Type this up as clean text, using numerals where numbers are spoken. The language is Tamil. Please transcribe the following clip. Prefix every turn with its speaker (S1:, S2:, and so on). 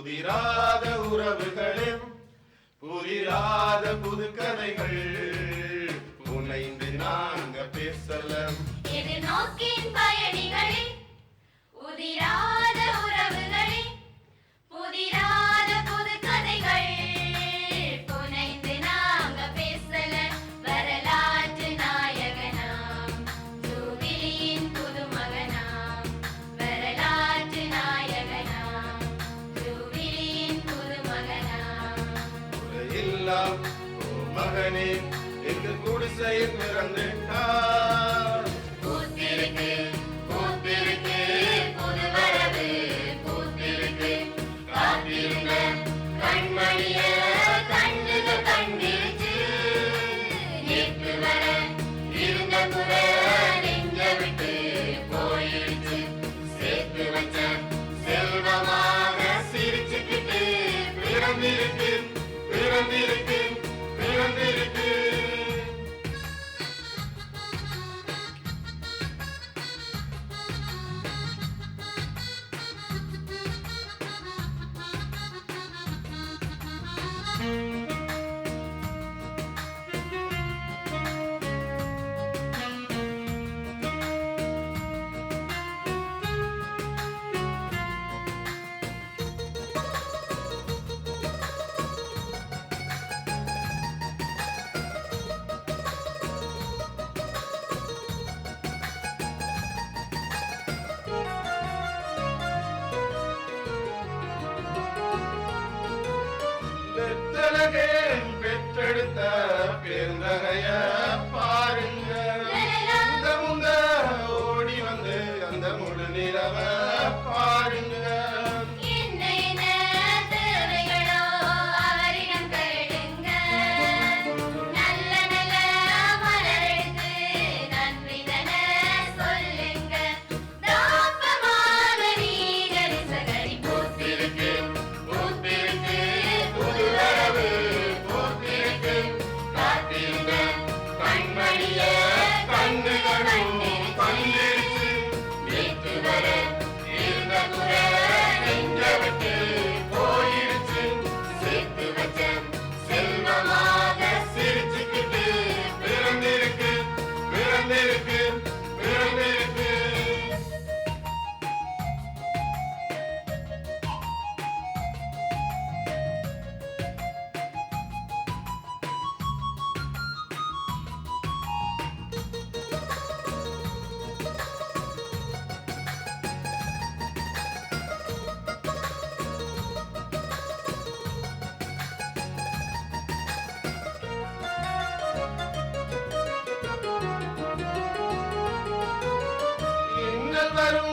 S1: புதிராத உறவுகளின் புதிராத புது கதைகள் புனைந்து நாங்க பேசலாம்.
S2: எதிர்நோக்கின் பயணிகளே, உதிராத உறவுகளே, புதிராத புது கதைகள் புனைந்து நாங்க பேசலாம். வரலாற்று நாயகனாம் ஜூபிலியின் புதுமகனாம், வரலாற்று நாயகனாம் ஜூபிலியின் புதுமகனாம்.
S1: உலகெல்லாம் ஓ மகனே எங்கள் குடிசையில் பிறந்துட்டார்.
S2: பூத்திருக்கு பூத்திருக்கு புது வரவு பூத்திருக்கு, காத்திருந்த கண்மணிய கண்ணுகள் கண்டிருச்சு. நேற்று வர இருந்த குறை நெஞ்ச விட்டு போயிடுச்சு. சேர்த்து வச்ச செல்வமாக சிரிச்சுக்கிட்டு
S1: பிறந்திருக்கு பிறந்திருக்கு பிறந்திருக்கு. பெற்றெடுத்த பெருந்தகைய பாருங்க, இந்த முந்த ஓடி வந்து அந்த முழு நிலவ பாருங்க. வரும்